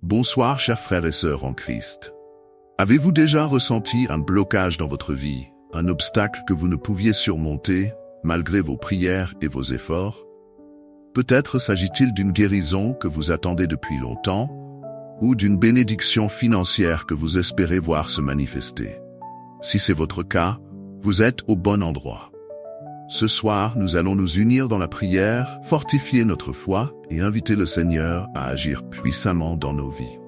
Bonsoir chers frères et sœurs en Christ. Avez-vous déjà ressenti un blocage dans votre vie, un obstacle que vous ne pouviez surmonter, malgré vos prières et vos efforts? Peut-être s'agit-il d'une guérison que vous attendez depuis longtemps, ou d'une bénédiction financière que vous espérez voir se manifester. Si c'est votre cas, vous êtes au bon endroit. Ce soir, nous allons nous unir dans la prière, fortifier notre foi et inviter le Seigneur à agir puissamment dans nos vies.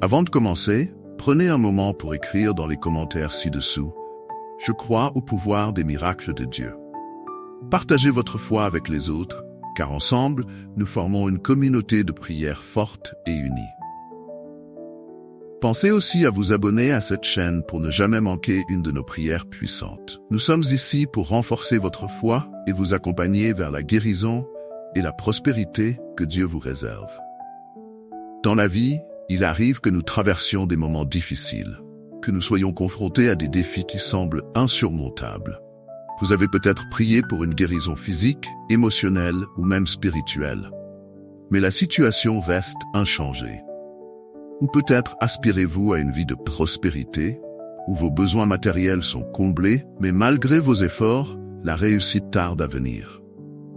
Avant de commencer, prenez un moment pour écrire dans les commentaires ci-dessous « Je crois au pouvoir des miracles de Dieu ». Partagez votre foi avec les autres, car ensemble, nous formons une communauté de prière forte et unie. Pensez aussi à vous abonner à cette chaîne pour ne jamais manquer une de nos prières puissantes. Nous sommes ici pour renforcer votre foi et vous accompagner vers la guérison et la prospérité que Dieu vous réserve. Dans la vie, il arrive que nous traversions des moments difficiles, que nous soyons confrontés à des défis qui semblent insurmontables. Vous avez peut-être prié pour une guérison physique, émotionnelle ou même spirituelle. Mais la situation reste inchangée. Ou peut-être aspirez-vous à une vie de prospérité, où vos besoins matériels sont comblés, mais malgré vos efforts, la réussite tarde à venir.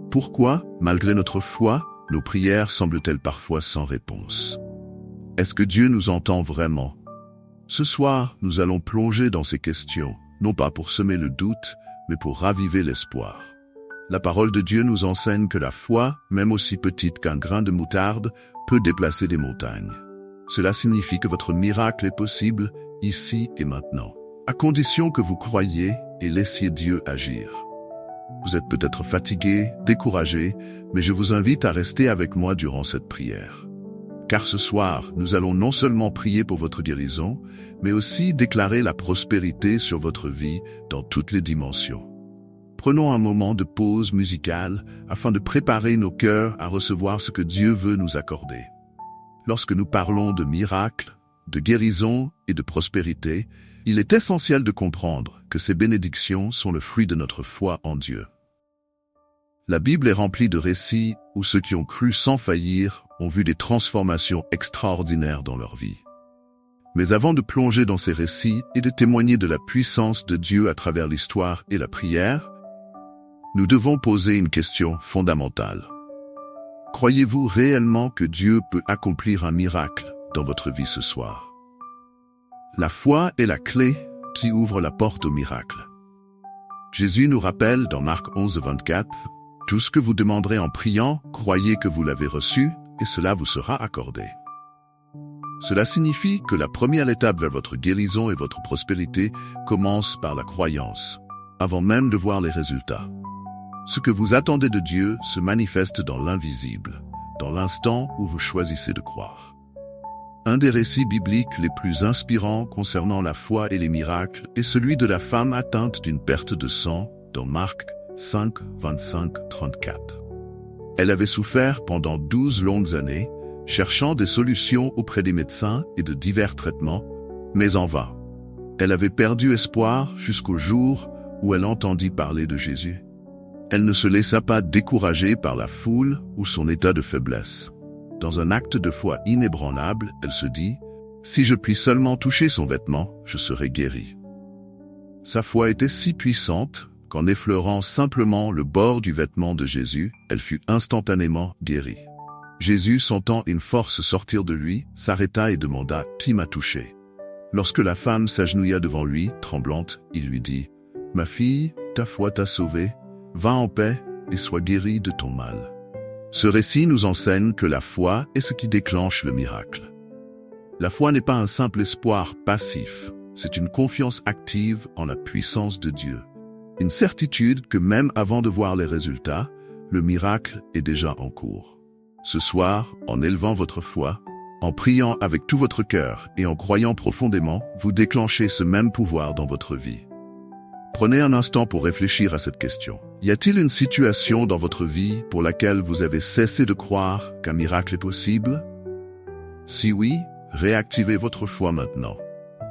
Pourquoi, malgré notre foi, nos prières semblent-elles parfois sans réponse? Est-ce que Dieu nous entend vraiment? Ce soir, nous allons plonger dans ces questions, non pas pour semer le doute, mais pour raviver l'espoir. La parole de Dieu nous enseigne que la foi, même aussi petite qu'un grain de moutarde, peut déplacer des montagnes. Cela signifie que votre miracle est possible, ici et maintenant, à condition que vous croyiez et laissiez Dieu agir. Vous êtes peut-être fatigué, découragé, mais je vous invite à rester avec moi durant cette prière. Car ce soir, nous allons non seulement prier pour votre guérison, mais aussi déclarer la prospérité sur votre vie dans toutes les dimensions. Prenons un moment de pause musicale afin de préparer nos cœurs à recevoir ce que Dieu veut nous accorder. Lorsque nous parlons de miracles, de guérison et de prospérité, il est essentiel de comprendre que ces bénédictions sont le fruit de notre foi en Dieu. La Bible est remplie de récits où ceux qui ont cru sans faillir ont vu des transformations extraordinaires dans leur vie. Mais avant de plonger dans ces récits et de témoigner de la puissance de Dieu à travers l'histoire et la prière, nous devons poser une question fondamentale. Croyez-vous réellement que Dieu peut accomplir un miracle dans votre vie ce soir? La foi est la clé qui ouvre la porte au miracle. Jésus nous rappelle dans Marc 11, 24, « Tout ce que vous demanderez en priant, croyez que vous l'avez reçu, et cela vous sera accordé. » Cela signifie que la première étape vers votre guérison et votre prospérité commence par la croyance, avant même de voir les résultats. Ce que vous attendez de Dieu se manifeste dans l'invisible, dans l'instant où vous choisissez de croire. Un des récits bibliques les plus inspirants concernant la foi et les miracles est celui de la femme atteinte d'une perte de sang dans Marc 5, 25-34. Elle avait souffert pendant 12 longues années, cherchant des solutions auprès des médecins et de divers traitements, mais en vain. Elle avait perdu espoir jusqu'au jour où elle entendit parler de Jésus. Elle ne se laissa pas décourager par la foule ou son état de faiblesse. Dans un acte de foi inébranlable, elle se dit « Si je puis seulement toucher son vêtement, je serai guérie. » Sa foi était si puissante qu'en effleurant simplement le bord du vêtement de Jésus, elle fut instantanément guérie. Jésus, sentant une force sortir de lui, s'arrêta et demanda « Qui m'a touché ?» Lorsque la femme s'agenouilla devant lui, tremblante, il lui dit « Ma fille, ta foi t'a sauvée. Va en paix et sois guérie de ton mal. » Ce récit nous enseigne que la foi est ce qui déclenche le miracle. La foi n'est pas un simple espoir passif, c'est une confiance active en la puissance de Dieu. Une certitude que même avant de voir les résultats, le miracle est déjà en cours. Ce soir, en élevant votre foi, en priant avec tout votre cœur et en croyant profondément, vous déclenchez ce même pouvoir dans votre vie. Prenez un instant pour réfléchir à cette question. Y a-t-il une situation dans votre vie pour laquelle vous avez cessé de croire qu'un miracle est possible? Si oui, réactivez votre foi maintenant.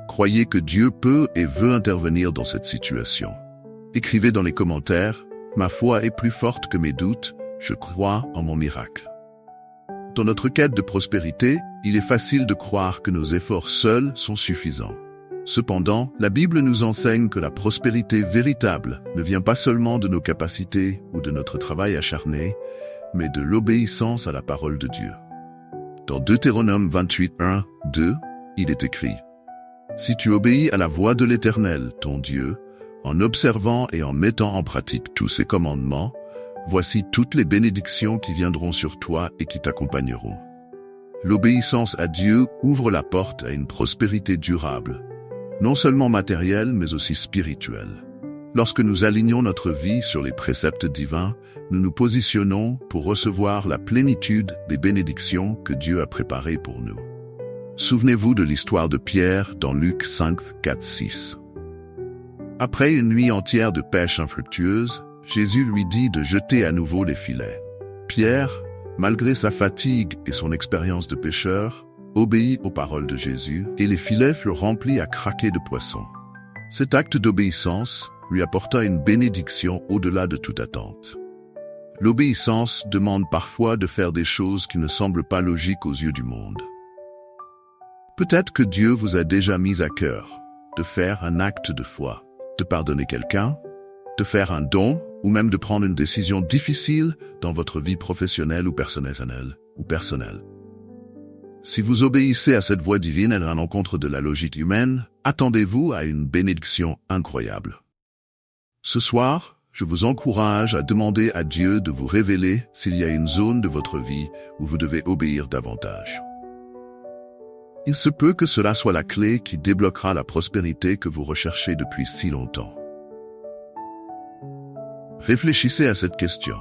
Croyez que Dieu peut et veut intervenir dans cette situation. Écrivez dans les commentaires « Ma foi est plus forte que mes doutes, je crois en mon miracle. » Dans notre quête de prospérité, il est facile de croire que nos efforts seuls sont suffisants. Cependant, la Bible nous enseigne que la prospérité véritable ne vient pas seulement de nos capacités ou de notre travail acharné, mais de l'obéissance à la parole de Dieu. Dans Deutéronome 28, 1, 2, il est écrit « Si tu obéis à la voix de l'Éternel, ton Dieu, en observant et en mettant en pratique tous ses commandements, voici toutes les bénédictions qui viendront sur toi et qui t'accompagneront. » L'obéissance à Dieu ouvre la porte à une prospérité durable, non seulement matérielle mais aussi spirituelle. Lorsque nous alignons notre vie sur les préceptes divins, nous nous positionnons pour recevoir la plénitude des bénédictions que Dieu a préparées pour nous. Souvenez-vous de l'histoire de Pierre dans Luc 5, 4, 6. Après une nuit entière de pêche infructueuse, Jésus lui dit de jeter à nouveau les filets. Pierre, malgré sa fatigue et son expérience de pêcheur, obéit aux paroles de Jésus et les filets furent remplis à craquer de poissons. Cet acte d'obéissance lui apporta une bénédiction au-delà de toute attente. L'obéissance demande parfois de faire des choses qui ne semblent pas logiques aux yeux du monde. Peut-être que Dieu vous a déjà mis à cœur de faire un acte de foi, de pardonner quelqu'un, de faire un don ou même de prendre une décision difficile dans votre vie professionnelle ou personnelle. Si vous obéissez à cette voie divine à l'encontre de la logique humaine, attendez-vous à une bénédiction incroyable. Ce soir, je vous encourage à demander à Dieu de vous révéler s'il y a une zone de votre vie où vous devez obéir davantage. Il se peut que cela soit la clé qui débloquera la prospérité que vous recherchez depuis si longtemps. Réfléchissez à cette question.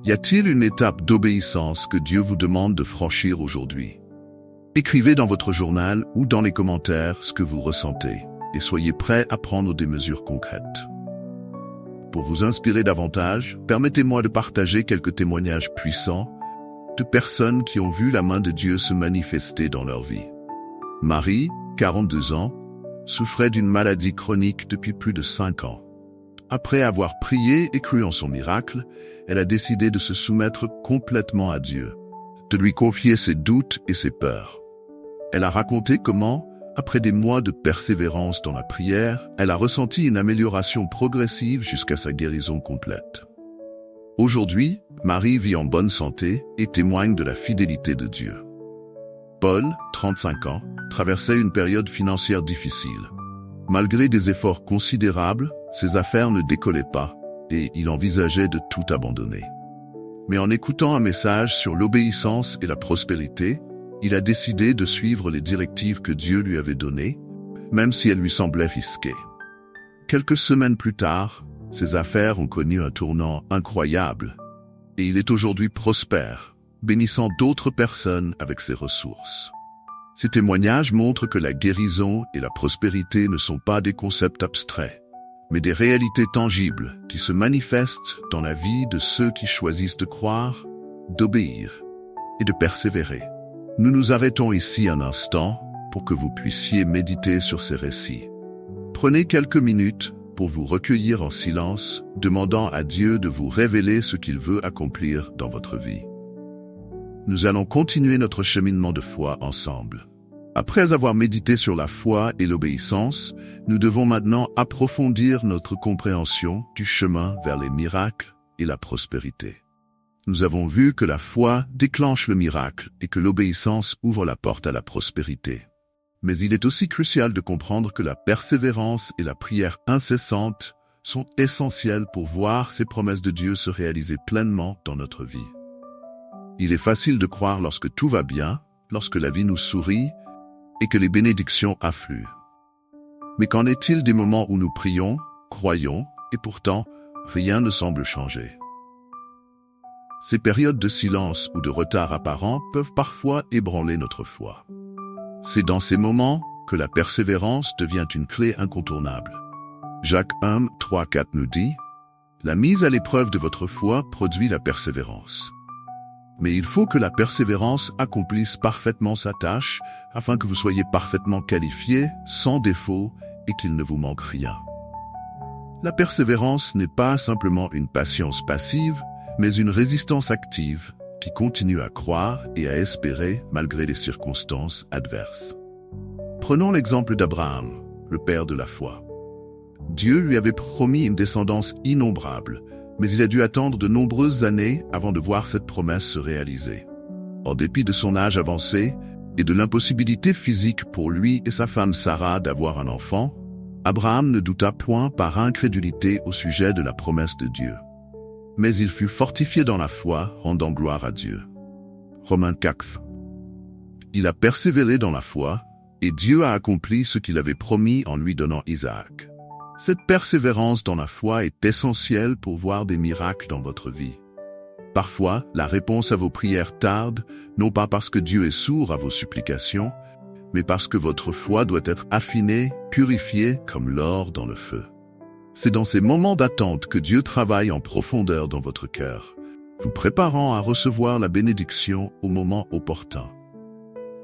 Y a-t-il une étape d'obéissance que Dieu vous demande de franchir aujourd'hui? Écrivez dans votre journal ou dans les commentaires ce que vous ressentez et soyez prêts à prendre des mesures concrètes. Pour vous inspirer davantage, permettez-moi de partager quelques témoignages puissants de personnes qui ont vu la main de Dieu se manifester dans leur vie. Marie, 42 ans, souffrait d'une maladie chronique depuis plus de 5 ans. Après avoir prié et cru en son miracle, elle a décidé de se soumettre complètement à Dieu, de lui confier ses doutes et ses peurs. Elle a raconté comment, après des mois de persévérance dans la prière, elle a ressenti une amélioration progressive jusqu'à sa guérison complète. Aujourd'hui, Marie vit en bonne santé et témoigne de la fidélité de Dieu. Paul, 35 ans, traversait une période financière difficile. Malgré des efforts considérables, ses affaires ne décollaient pas et il envisageait de tout abandonner. Mais en écoutant un message sur l'obéissance et la prospérité, il a décidé de suivre les directives que Dieu lui avait données, même si elles lui semblaient risquées. Quelques semaines plus tard, ses affaires ont connu un tournant incroyable et il est aujourd'hui prospère, bénissant d'autres personnes avec ses ressources. Ces témoignages montrent que la guérison et la prospérité ne sont pas des concepts abstraits, mais des réalités tangibles qui se manifestent dans la vie de ceux qui choisissent de croire, d'obéir et de persévérer. Nous nous arrêtons ici un instant pour que vous puissiez méditer sur ces récits. Prenez quelques minutes pour vous recueillir en silence, demandant à Dieu de vous révéler ce qu'il veut accomplir dans votre vie. Nous allons continuer notre cheminement de foi ensemble. Après avoir médité sur la foi et l'obéissance, nous devons maintenant approfondir notre compréhension du chemin vers les miracles et la prospérité. Nous avons vu que la foi déclenche le miracle et que l'obéissance ouvre la porte à la prospérité. Mais il est aussi crucial de comprendre que la persévérance et la prière incessante sont essentielles pour voir ces promesses de Dieu se réaliser pleinement dans notre vie. Il est facile de croire lorsque tout va bien, lorsque la vie nous sourit et que les bénédictions affluent. Mais qu'en est-il des moments où nous prions, croyons et pourtant rien ne semble changer? Ces périodes de silence ou de retard apparent peuvent parfois ébranler notre foi. C'est dans ces moments que la persévérance devient une clé incontournable. Jacques 1, 3, 4 nous dit « La mise à l'épreuve de votre foi produit la persévérance. Mais il faut que la persévérance accomplisse parfaitement sa tâche afin que vous soyez parfaitement qualifiés, sans défaut et qu'il ne vous manque rien. » La persévérance n'est pas simplement une patience passive, mais une résistance active qui continue à croire et à espérer malgré les circonstances adverses. Prenons l'exemple d'Abraham, le père de la foi. Dieu lui avait promis une descendance innombrable, mais il a dû attendre de nombreuses années avant de voir cette promesse se réaliser. En dépit de son âge avancé et de l'impossibilité physique pour lui et sa femme Sarah d'avoir un enfant, Abraham ne douta point par incrédulité au sujet de la promesse de Dieu. Mais il fut fortifié dans la foi, rendant gloire à Dieu. Romains 4. Il a persévéré dans la foi, et Dieu a accompli ce qu'il avait promis en lui donnant Isaac. Cette persévérance dans la foi est essentielle pour voir des miracles dans votre vie. Parfois, la réponse à vos prières tarde, non pas parce que Dieu est sourd à vos supplications, mais parce que votre foi doit être affinée, purifiée comme l'or dans le feu. C'est dans ces moments d'attente que Dieu travaille en profondeur dans votre cœur, vous préparant à recevoir la bénédiction au moment opportun.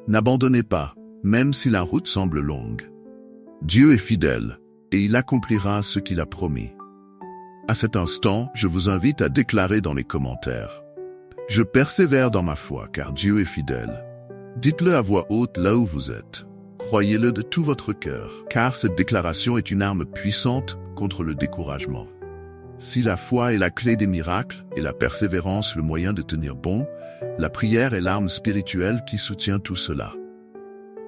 N'abandonnez pas, même si la route semble longue. Dieu est fidèle, et il accomplira ce qu'il a promis. À cet instant, je vous invite à déclarer dans les commentaires « Je persévère dans ma foi, car Dieu est fidèle ». Dites-le à voix haute là où vous êtes. Croyez-le de tout votre cœur, car cette déclaration est une arme puissante contre le découragement. Si la foi est la clé des miracles et la persévérance le moyen de tenir bon, la prière est l'arme spirituelle qui soutient tout cela.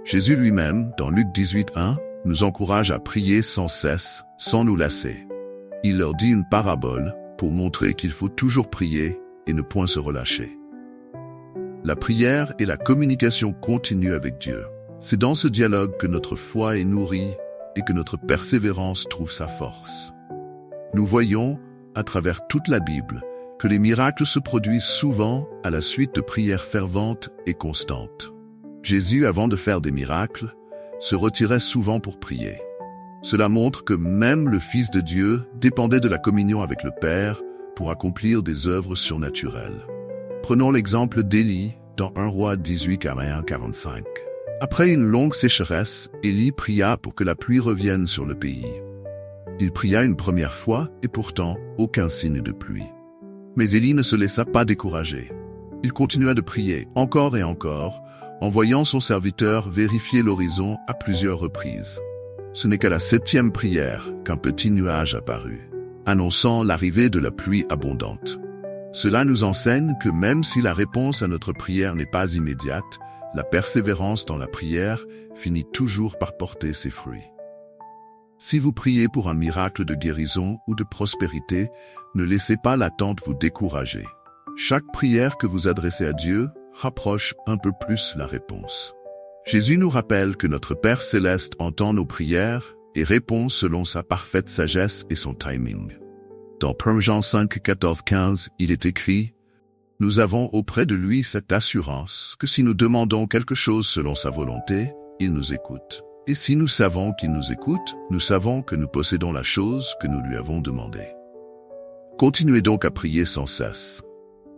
Jésus lui-même, dans Luc 18:1, nous encourage à prier sans cesse, sans nous lasser. Il leur dit une parabole pour montrer qu'il faut toujours prier et ne point se relâcher. La prière est la communication continue avec Dieu. C'est dans ce dialogue que notre foi est nourrie et que notre persévérance trouve sa force. Nous voyons, à travers toute la Bible, que les miracles se produisent souvent à la suite de prières ferventes et constantes. Jésus, avant de faire des miracles, se retirait souvent pour prier. Cela montre que même le Fils de Dieu dépendait de la communion avec le Père pour accomplir des œuvres surnaturelles. Prenons l'exemple d'Élie dans 1 Roi 18:41-45. Après une longue sécheresse, Élie pria pour que la pluie revienne sur le pays. Il pria une première fois et pourtant aucun signe de pluie. Mais Élie ne se laissa pas décourager. Il continua de prier encore et encore, en voyant son serviteur vérifier l'horizon à plusieurs reprises. Ce n'est qu'à la 7e prière qu'un petit nuage apparut, annonçant l'arrivée de la pluie abondante. Cela nous enseigne que même si la réponse à notre prière n'est pas immédiate, la persévérance dans la prière finit toujours par porter ses fruits. Si vous priez pour un miracle de guérison ou de prospérité, ne laissez pas l'attente vous décourager. Chaque prière que vous adressez à Dieu rapproche un peu plus la réponse. Jésus nous rappelle que notre Père céleste entend nos prières et répond selon sa parfaite sagesse et son timing. Dans 1 Jean 5:14-15, il est écrit « Nous avons auprès de lui cette assurance que si nous demandons quelque chose selon sa volonté, il nous écoute. Et si nous savons qu'il nous écoute, nous savons que nous possédons la chose que nous lui avons demandée. » Continuez donc à prier sans cesse.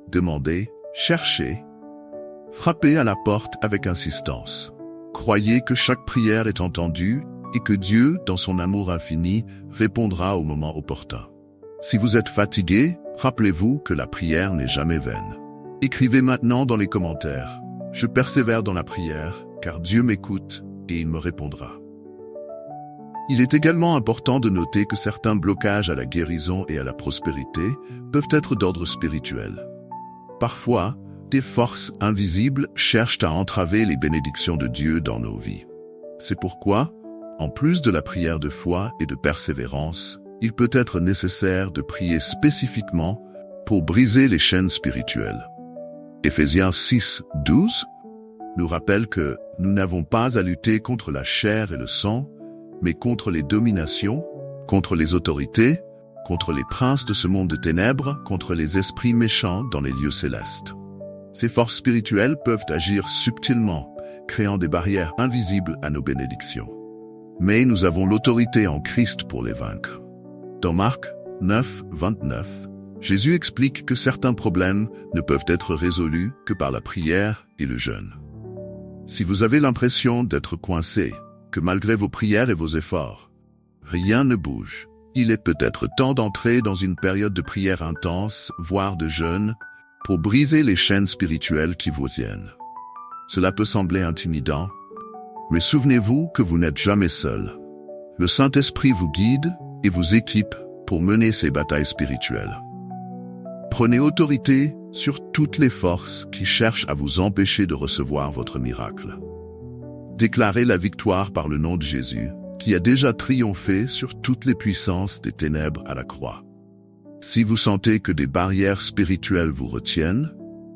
Demandez, cherchez, frappez à la porte avec insistance. Croyez que chaque prière est entendue et que Dieu, dans son amour infini, répondra au moment opportun. Si vous êtes fatigué, rappelez-vous que la prière n'est jamais vaine. Écrivez maintenant dans les commentaires « Je persévère dans la prière, car Dieu m'écoute et il me répondra. » Il est également important de noter que certains blocages à la guérison et à la prospérité peuvent être d'ordre spirituel. Parfois, des forces invisibles cherchent à entraver les bénédictions de Dieu dans nos vies. C'est pourquoi, en plus de la prière de foi et de persévérance, il peut être nécessaire de prier spécifiquement pour briser les chaînes spirituelles. Éphésiens 6:12 nous rappelle que nous n'avons pas à lutter contre la chair et le sang, mais contre les dominations, contre les autorités, contre les princes de ce monde de ténèbres, contre les esprits méchants dans les lieux célestes. Ces forces spirituelles peuvent agir subtilement, créant des barrières invisibles à nos bénédictions. Mais nous avons l'autorité en Christ pour les vaincre. Dans Marc 9:29, Jésus explique que certains problèmes ne peuvent être résolus que par la prière et le jeûne. Si vous avez l'impression d'être coincé, que malgré vos prières et vos efforts, rien ne bouge, il est peut-être temps d'entrer dans une période de prière intense, voire de jeûne, pour briser les chaînes spirituelles qui vous tiennent. Cela peut sembler intimidant, mais souvenez-vous que vous n'êtes jamais seul. Le Saint-Esprit vous guide et vous équipe pour mener ces batailles spirituelles. Prenez autorité sur toutes les forces qui cherchent à vous empêcher de recevoir votre miracle. Déclarez la victoire par le nom de Jésus, qui a déjà triomphé sur toutes les puissances des ténèbres à la croix. Si vous sentez que des barrières spirituelles vous retiennent,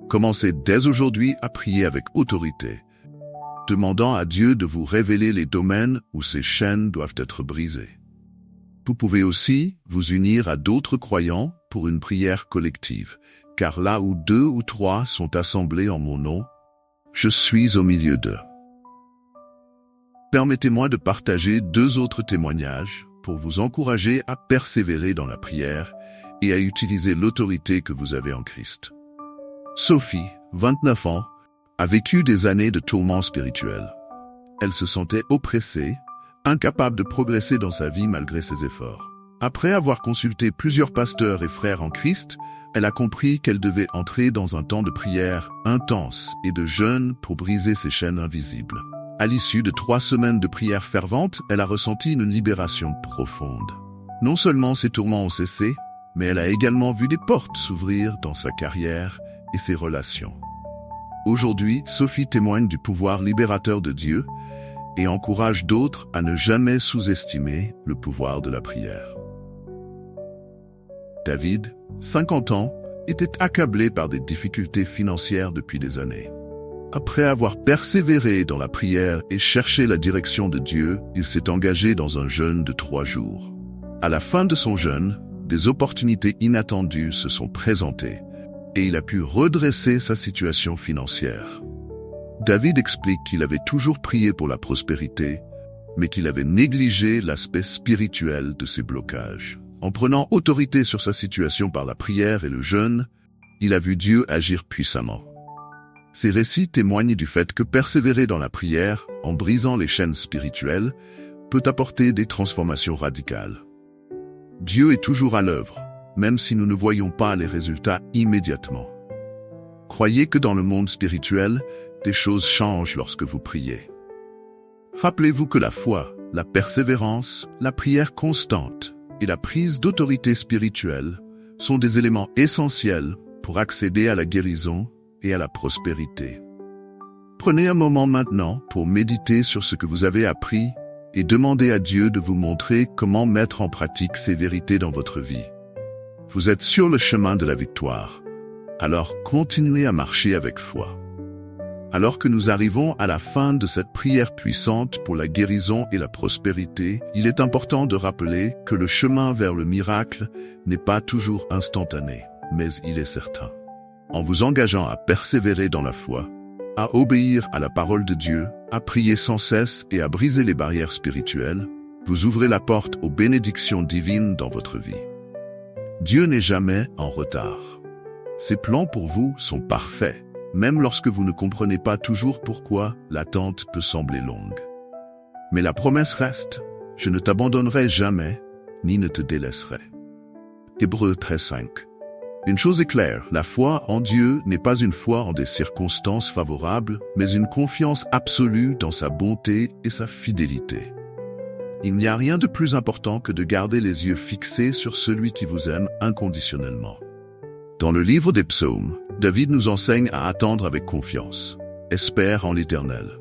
commencez dès aujourd'hui à prier avec autorité, demandant à Dieu de vous révéler les domaines où ces chaînes doivent être brisées. Vous pouvez aussi vous unir à d'autres croyants pour une prière collective, car là où 2 ou 3 sont assemblés en mon nom, je suis au milieu d'eux. Permettez-moi de partager 2 autres témoignages pour vous encourager à persévérer dans la prière et à utiliser l'autorité que vous avez en Christ. Sophie, 29 ans, a vécu des années de tourments spirituels. Elle se sentait oppressée, incapable de progresser dans sa vie malgré ses efforts. Après avoir consulté plusieurs pasteurs et frères en Christ, elle a compris qu'elle devait entrer dans un temps de prière intense et de jeûne pour briser ces chaînes invisibles. À l'issue de 3 semaines de prière fervente, elle a ressenti une libération profonde. Non seulement ses tourments ont cessé, mais elle a également vu des portes s'ouvrir dans sa carrière et ses relations. Aujourd'hui, Sophie témoigne du pouvoir libérateur de Dieu et encourage d'autres à ne jamais sous-estimer le pouvoir de la prière. David, 50 ans, était accablé par des difficultés financières depuis des années. Après avoir persévéré dans la prière et cherché la direction de Dieu, il s'est engagé dans un jeûne de 3 jours. À la fin de son jeûne, des opportunités inattendues se sont présentées et il a pu redresser sa situation financière. David explique qu'il avait toujours prié pour la prospérité, mais qu'il avait négligé l'aspect spirituel de ses blocages. En prenant autorité sur sa situation par la prière et le jeûne, il a vu Dieu agir puissamment. Ces récits témoignent du fait que persévérer dans la prière, en brisant les chaînes spirituelles, peut apporter des transformations radicales. Dieu est toujours à l'œuvre, même si nous ne voyons pas les résultats immédiatement. Croyez que dans le monde spirituel, des choses changent lorsque vous priez. Rappelez-vous que la foi, la persévérance, la prière constante et la prise d'autorité spirituelle sont des éléments essentiels pour accéder à la guérison et à la prospérité. Prenez un moment maintenant pour méditer sur ce que vous avez appris et demandez à Dieu de vous montrer comment mettre en pratique ces vérités dans votre vie. Vous êtes sur le chemin de la victoire, alors continuez à marcher avec foi. Alors que nous arrivons à la fin de cette prière puissante pour la guérison et la prospérité, il est important de rappeler que le chemin vers le miracle n'est pas toujours instantané, mais il est certain. En vous engageant à persévérer dans la foi, à obéir à la parole de Dieu, à prier sans cesse et à briser les barrières spirituelles, vous ouvrez la porte aux bénédictions divines dans votre vie. Dieu n'est jamais en retard. Ses plans pour vous sont parfaits, même lorsque vous ne comprenez pas toujours pourquoi l'attente peut sembler longue. Mais la promesse reste, je ne t'abandonnerai jamais, ni ne te délaisserai. Hébreux 13:5. Une chose est claire, la foi en Dieu n'est pas une foi en des circonstances favorables, mais une confiance absolue dans sa bonté et sa fidélité. Il n'y a rien de plus important que de garder les yeux fixés sur celui qui vous aime inconditionnellement. Dans le livre des Psaumes, David nous enseigne à attendre avec confiance. Espère en l'Éternel.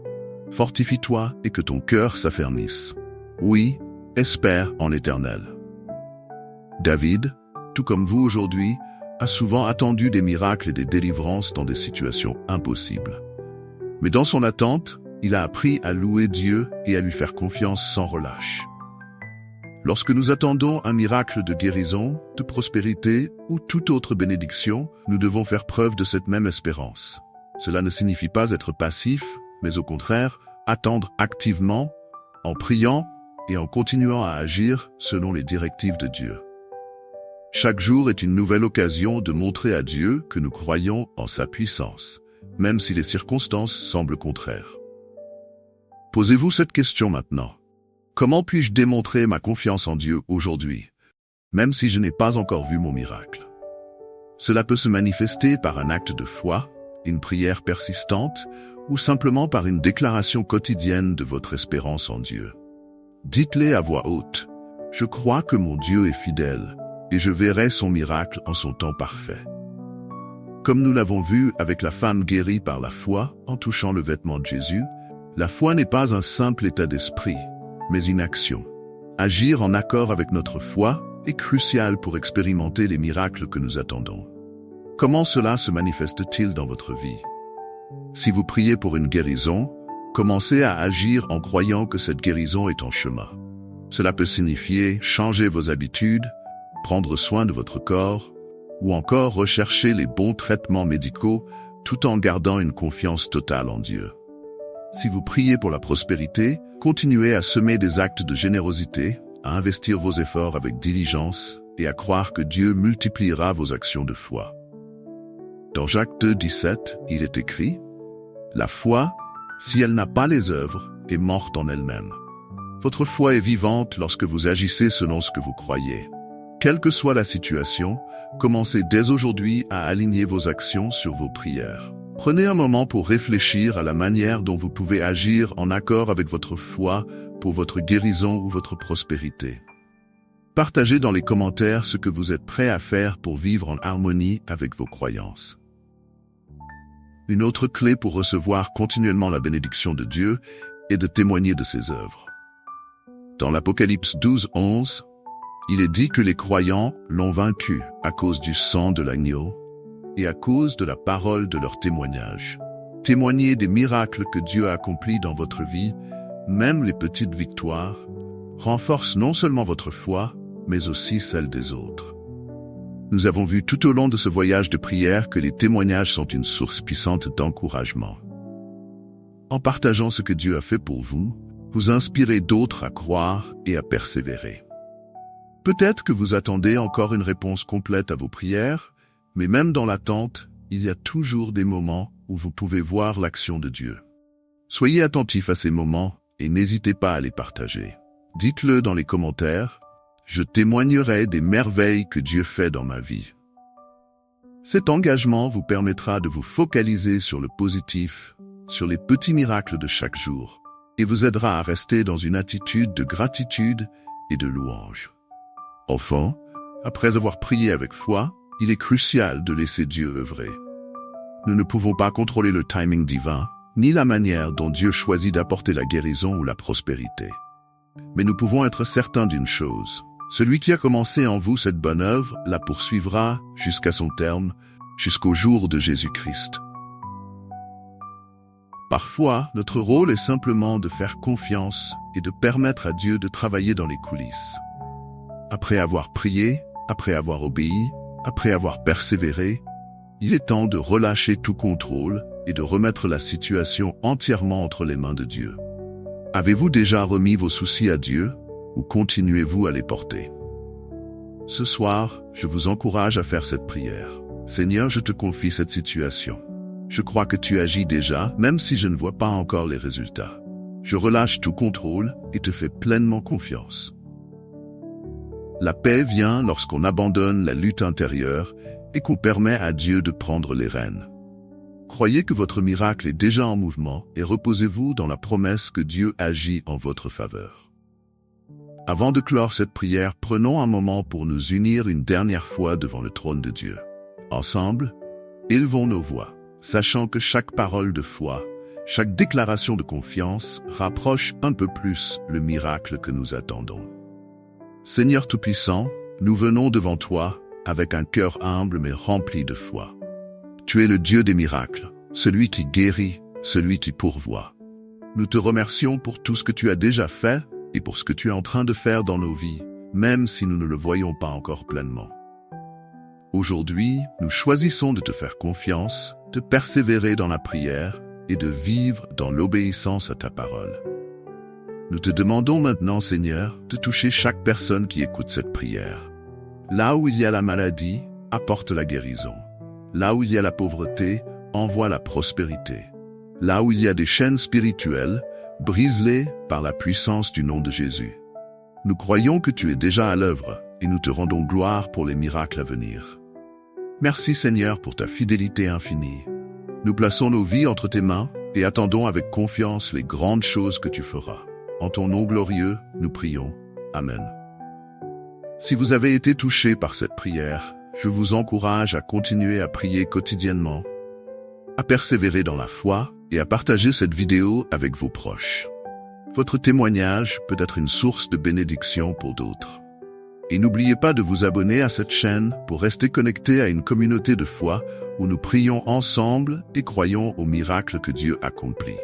Fortifie-toi et que ton cœur s'affermisse. Oui, espère en l'Éternel. David, tout comme vous aujourd'hui, a souvent attendu des miracles et des délivrances dans des situations impossibles. Mais dans son attente, il a appris à louer Dieu et à lui faire confiance sans relâche. Lorsque nous attendons un miracle de guérison, de prospérité ou toute autre bénédiction, nous devons faire preuve de cette même espérance. Cela ne signifie pas être passif, mais au contraire, attendre activement, en priant et en continuant à agir selon les directives de Dieu. Chaque jour est une nouvelle occasion de montrer à Dieu que nous croyons en sa puissance, même si les circonstances semblent contraires. Posez-vous cette question maintenant. Comment puis-je démontrer ma confiance en Dieu aujourd'hui, même si je n'ai pas encore vu mon miracle? Cela peut se manifester par un acte de foi, une prière persistante, ou simplement par une déclaration quotidienne de votre espérance en Dieu. Dites-les à voix haute. Je crois que mon Dieu est fidèle, et je verrai son miracle en son temps parfait. Comme nous l'avons vu avec la femme guérie par la foi en touchant le vêtement de Jésus, la foi n'est pas un simple état d'esprit, mais une action. Agir en accord avec notre foi est crucial pour expérimenter les miracles que nous attendons. Comment cela se manifeste-t-il dans votre vie? Si vous priez pour une guérison, commencez à agir en croyant que cette guérison est en chemin. Cela peut signifier changer vos habitudes, prendre soin de votre corps, ou encore rechercher les bons traitements médicaux tout en gardant une confiance totale en Dieu. Si vous priez pour la prospérité, continuez à semer des actes de générosité, à investir vos efforts avec diligence et à croire que Dieu multipliera vos actions de foi. Dans Jacques 2, 17, il est écrit « La foi, si elle n'a pas les œuvres, est morte en elle-même. Votre foi est vivante lorsque vous agissez selon ce que vous croyez. » Quelle que soit la situation, commencez dès aujourd'hui à aligner vos actions sur vos prières. Prenez un moment pour réfléchir à la manière dont vous pouvez agir en accord avec votre foi pour votre guérison ou votre prospérité. Partagez dans les commentaires ce que vous êtes prêt à faire pour vivre en harmonie avec vos croyances. Une autre clé pour recevoir continuellement la bénédiction de Dieu est de témoigner de ses œuvres. Dans l'Apocalypse 12, 11, il est dit que les croyants l'ont vaincu à cause du sang de l'agneau et à cause de la parole de leur témoignage. Témoignez des miracles que Dieu a accomplis dans votre vie, même les petites victoires, renforcent non seulement votre foi, mais aussi celle des autres. Nous avons vu tout au long de ce voyage de prière que les témoignages sont une source puissante d'encouragement. En partageant ce que Dieu a fait pour vous, vous inspirez d'autres à croire et à persévérer. Peut-être que vous attendez encore une réponse complète à vos prières, mais même dans l'attente, il y a toujours des moments où vous pouvez voir l'action de Dieu. Soyez attentifs à ces moments et n'hésitez pas à les partager. Dites-le dans les commentaires. Je témoignerai des merveilles que Dieu fait dans ma vie. Cet engagement vous permettra de vous focaliser sur le positif, sur les petits miracles de chaque jour, et vous aidera à rester dans une attitude de gratitude et de louange. Enfin, après avoir prié avec foi, il est crucial de laisser Dieu œuvrer. Nous ne pouvons pas contrôler le timing divin, ni la manière dont Dieu choisit d'apporter la guérison ou la prospérité. Mais nous pouvons être certains d'une chose. Celui qui a commencé en vous cette bonne œuvre la poursuivra jusqu'à son terme, jusqu'au jour de Jésus-Christ. Parfois, notre rôle est simplement de faire confiance et de permettre à Dieu de travailler dans les coulisses. Après avoir prié, après avoir obéi, après avoir persévéré, il est temps de relâcher tout contrôle et de remettre la situation entièrement entre les mains de Dieu. Avez-vous déjà remis vos soucis à Dieu ou continuez-vous à les porter? Ce soir, je vous encourage à faire cette prière. Seigneur, je te confie cette situation. Je crois que tu agis déjà, même si je ne vois pas encore les résultats. Je relâche tout contrôle et te fais pleinement confiance. La paix vient lorsqu'on abandonne la lutte intérieure et qu'on permet à Dieu de prendre les rênes. Croyez que votre miracle est déjà en mouvement et reposez-vous dans la promesse que Dieu agit en votre faveur. Avant de clore cette prière, prenons un moment pour nous unir une dernière fois devant le trône de Dieu. Ensemble, élevons nos voix, sachant que chaque parole de foi, chaque déclaration de confiance rapproche un peu plus le miracle que nous attendons. Seigneur Tout-Puissant, nous venons devant toi avec un cœur humble mais rempli de foi. Tu es le Dieu des miracles, celui qui guérit, celui qui pourvoit. Nous te remercions pour tout ce que tu as déjà fait et pour ce que tu es en train de faire dans nos vies, même si nous ne le voyons pas encore pleinement. Aujourd'hui, nous choisissons de te faire confiance, de persévérer dans la prière et de vivre dans l'obéissance à ta parole. Nous te demandons maintenant, Seigneur, de toucher chaque personne qui écoute cette prière. Là où il y a la maladie, apporte la guérison. Là où il y a la pauvreté, envoie la prospérité. Là où il y a des chaînes spirituelles, brise-les par la puissance du nom de Jésus. Nous croyons que tu es déjà à l'œuvre et nous te rendons gloire pour les miracles à venir. Merci Seigneur pour ta fidélité infinie. Nous plaçons nos vies entre tes mains et attendons avec confiance les grandes choses que tu feras. En ton nom glorieux, nous prions. Amen. Si vous avez été touché par cette prière, je vous encourage à continuer à prier quotidiennement, à persévérer dans la foi et à partager cette vidéo avec vos proches. Votre témoignage peut être une source de bénédiction pour d'autres. Et n'oubliez pas de vous abonner à cette chaîne pour rester connecté à une communauté de foi où nous prions ensemble et croyons aux miracles que Dieu accomplit.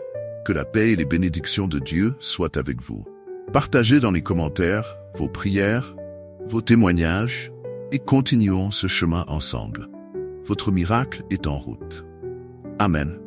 Que la paix et les bénédictions de Dieu soient avec vous. Partagez dans les commentaires vos prières, vos témoignages et continuons ce chemin ensemble. Votre miracle est en route. Amen.